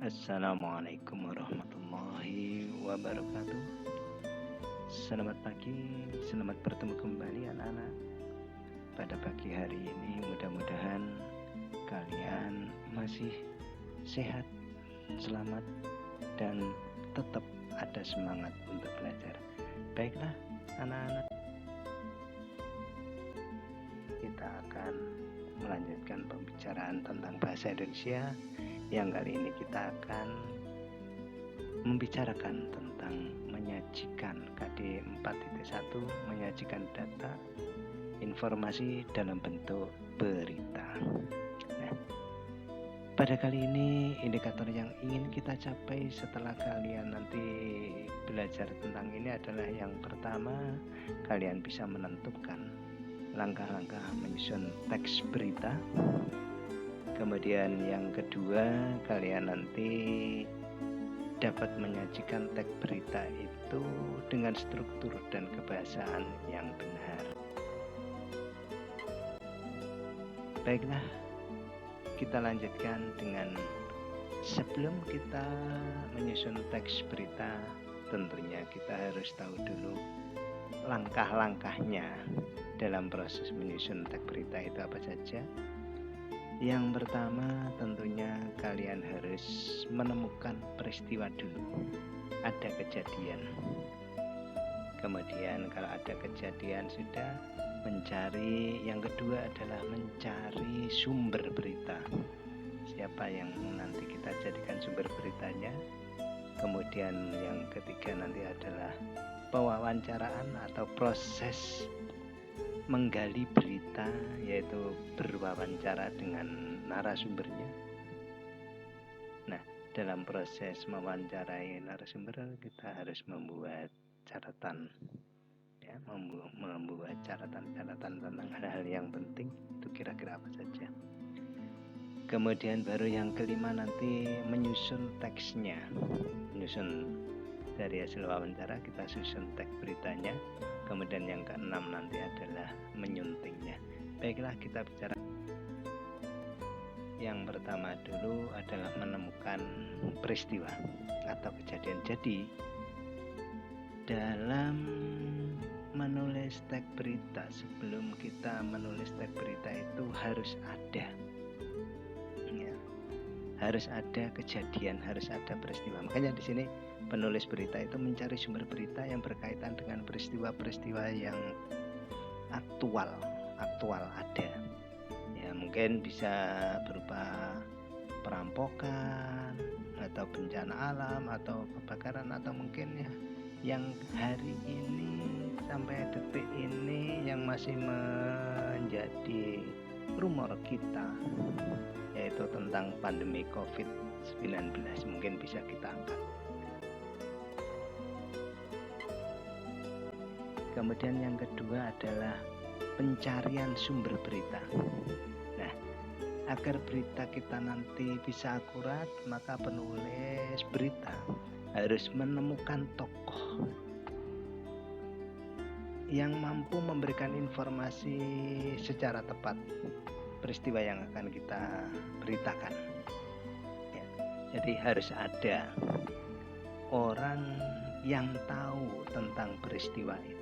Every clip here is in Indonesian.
Assalamualaikum warahmatullahi wabarakatuh. Selamat pagi, selamat bertemu kembali anak-anak. Pada pagi hari ini mudah-mudahan kalian masih sehat, selamat, dan tetap ada semangat untuk belajar. Baiklah anak-anak, kita akan melanjutkan pembicaraan tentang bahasa Indonesia yang kali ini kita akan membicarakan tentang menyajikan KD 4.1, menyajikan data informasi dalam bentuk berita. Nah, pada kali ini indikator yang ingin kita capai setelah kalian nanti belajar tentang ini adalah yang pertama, kalian bisa menentukan langkah-langkah menyusun teks berita. Kemudian yang kedua, kalian nanti dapat menyajikan teks berita itu dengan struktur dan kebahasaan yang benar. Baiklah, kita lanjutkan dengan sebelum kita menyusun teks berita, tentunya kita harus tahu dulu langkah-langkahnya dalam proses menyusun teks berita itu apa saja. Yang pertama tentunya kalian harus menemukan peristiwa dulu. Ada kejadian. Kemudian kalau ada kejadian sudah mencari, yang kedua adalah mencari sumber berita. Siapa yang nanti kita jadikan sumber beritanya. Kemudian yang ketiga nanti adalah pewawancaraan atau proses menggali berita, yaitu berwawancara dengan narasumbernya. Nah, dalam proses mewawancarai narasumber kita harus membuat catatan, ya, membuat catatan-catatan tentang hal-hal yang penting. Itu kira-kira apa saja. Kemudian baru yang kelima nanti menyusun teksnya, menyusun dari hasil wawancara kita susun teks beritanya. Kemudian yang keenam nanti adalah menyuntingnya. Baiklah, kita bicara. Yang pertama dulu adalah menemukan peristiwa atau kejadian. Jadi dalam menulis teks berita, sebelum kita menulis teks berita itu harus ada, ya, harus ada kejadian, harus ada peristiwa. Makanya di sini penulis berita itu mencari sumber berita yang berkaitan dengan peristiwa-peristiwa yang aktual ada. Ya, mungkin bisa berupa perampokan atau bencana alam atau kebakaran atau mungkin ya yang hari ini sampai detik ini yang masih menjadi rumor kita, yaitu tentang pandemi COVID-19, mungkin bisa kita angkat. Kemudian yang kedua adalah pencarian sumber berita. Nah, agar berita kita nanti bisa akurat, maka penulis berita harus menemukan tokoh yang mampu memberikan informasi secara tepat peristiwa yang akan kita beritakan. Ya, jadi harus ada orang yang tahu tentang peristiwa itu.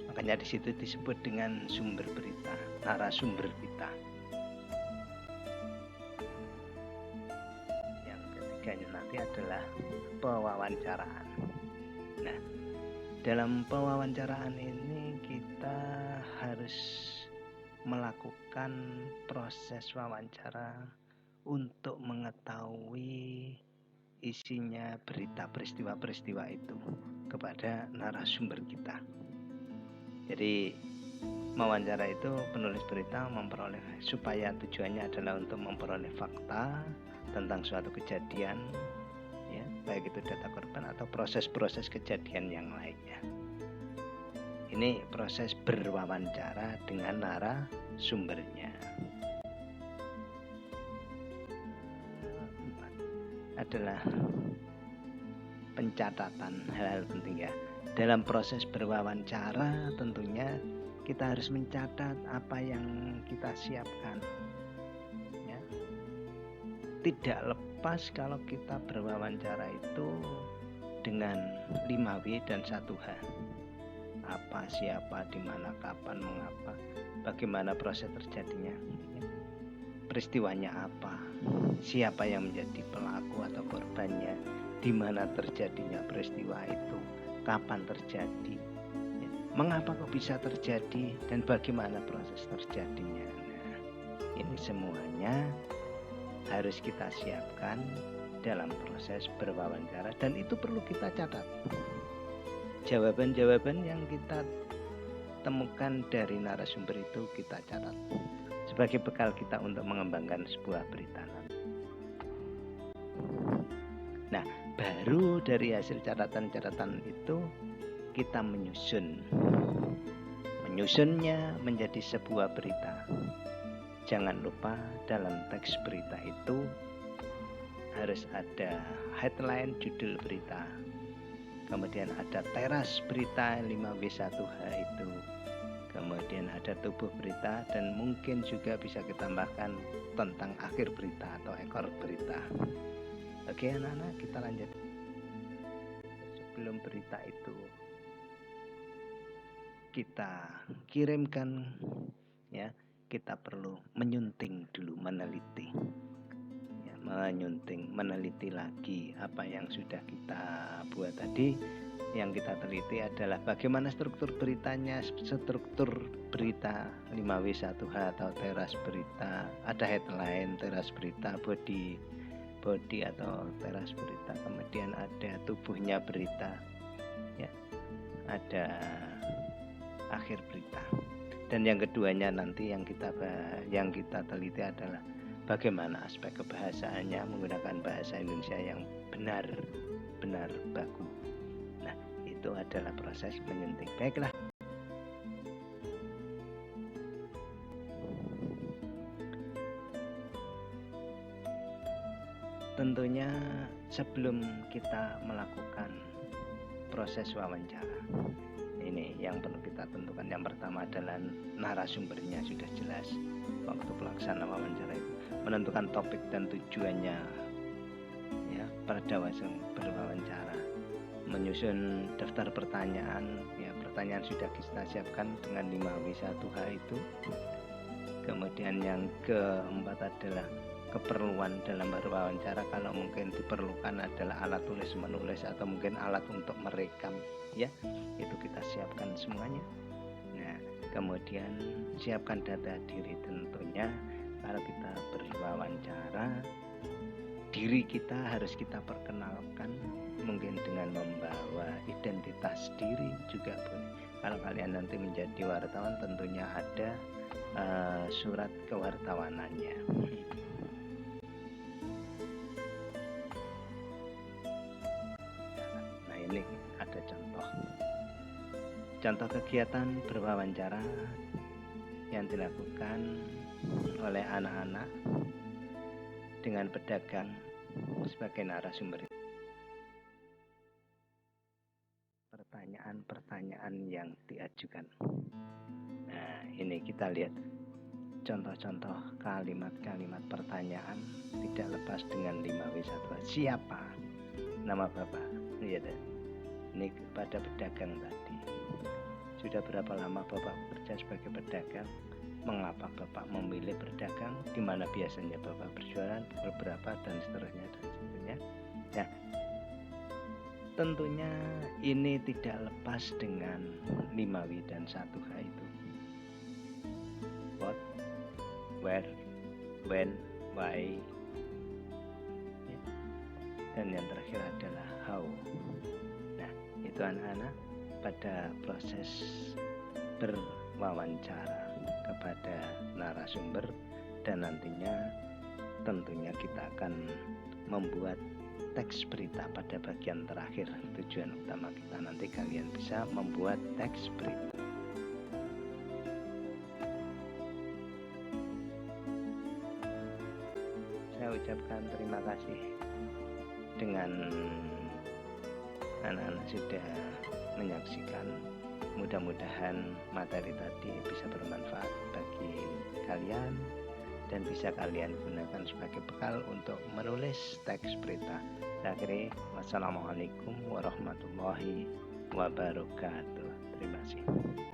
Makanya di situ disebut dengan sumber berita, narasumber kita. Yang ketiganya nanti adalah pewawancaraan. Nah, dalam pewawancaraan ini kita harus melakukan proses wawancara untuk mengetahui isinya berita peristiwa-peristiwa itu kepada narasumber kita. Jadi mewawancara itu penulis berita memperoleh, supaya tujuannya adalah untuk memperoleh fakta tentang suatu kejadian, ya, baik itu data korban atau proses-proses kejadian yang lainnya. Ini proses berwawancara dengan narasumbernya. Adalah pencatatan hal-hal penting, ya. Dalam proses berwawancara tentunya kita harus mencatat apa yang kita siapkan, ya. Tidak pas kalau kita berwawancara itu dengan 5W dan 1H. Apa, siapa, di mana, kapan, mengapa, bagaimana proses terjadinya, peristiwanya apa, siapa yang menjadi pelaku atau korbannya, di mana terjadinya peristiwa itu, kapan terjadi, mengapa kok bisa terjadi, dan bagaimana proses terjadinya. Nah, ini semuanya harus kita siapkan dalam proses berwawancara, dan itu perlu kita catat. Jawaban-jawaban yang kita temukan dari narasumber itu kita catat sebagai bekal kita untuk mengembangkan sebuah berita. Nah, baru dari hasil catatan-catatan itu kita menyusunnya menjadi sebuah berita. Jangan lupa dalam teks berita itu harus ada headline, judul berita, kemudian ada teras berita 5W1H itu, kemudian ada tubuh berita, dan mungkin juga bisa kita tambahkan tentang akhir berita atau ekor berita. Oke anak-anak, kita lanjut. Sebelum berita itu kita kirimkan, ya, kita perlu menyunting dulu, meneliti. Meneliti lagi apa yang sudah kita buat tadi. Yang kita teliti adalah bagaimana struktur beritanya, struktur berita 5W1H atau teras berita. Ada headline, teras berita, body atau teras berita, kemudian ada tubuhnya berita, ya, ada akhir berita. Dan yang keduanya nanti yang kita teliti adalah bagaimana aspek kebahasaannya menggunakan bahasa Indonesia yang benar baku. Nah, itu adalah proses menyunting. Baiklah. Tentunya sebelum kita melakukan proses wawancara, ini yang perlu kita tentukan. Yang pertama adalah narasumbernya sudah jelas. Waktu pelaksanaan wawancara itu menentukan topik dan tujuannya, ya, pada berwawancara, menyusun daftar pertanyaan, ya, pertanyaan sudah kita siapkan dengan 5W1H itu. Kemudian yang keempat adalah keperluan dalam berwawancara, kalau mungkin diperlukan adalah alat tulis menulis atau mungkin alat untuk merekam, ya, itu kita siapkan semuanya. Nah, kemudian siapkan data diri. Tentunya kalau kita berwawancara, diri kita harus kita perkenalkan, mungkin dengan membawa identitas diri juga boleh. Kalau kalian nanti menjadi wartawan, tentunya ada surat kewartawanannya. Nah, ini ada contoh kegiatan berwawancara yang dilakukan oleh anak-anak dengan pedagang sebagai narasumber. Pertanyaan-pertanyaan yang diajukan. Nah, ini kita lihat contoh-contoh kalimat-kalimat pertanyaan tidak lepas dengan 5W1H. Siapa? Nama Bapak. Iya deh. Ini kepada pedagang tadi. Sudah berapa lama Bapak bekerja sebagai pedagang? Mengapa Bapak memilih berdagang? Di mana biasanya Bapak berjualan? Pukul berapa? Dan seterusnya. Nah, tentunya ini tidak lepas dengan 5W dan 1H itu. What, where, when, why, ya. Dan yang terakhir adalah how. Nah, itu anak-anak pada proses berwawancara kepada narasumber, dan nantinya tentunya kita akan membuat teks berita pada bagian terakhir. Tujuan utama kita nanti kalian bisa membuat teks berita. Saya ucapkan terima kasih dengan anak-anak sudah menyaksikan. Mudah-mudahan materi tadi bisa bermanfaat bagi kalian. dan bisa kalian gunakan sebagai bekal untuk menulis teks berita. Akhirnya, wassalamualaikum warahmatullahi wabarakatuh. Terima kasih.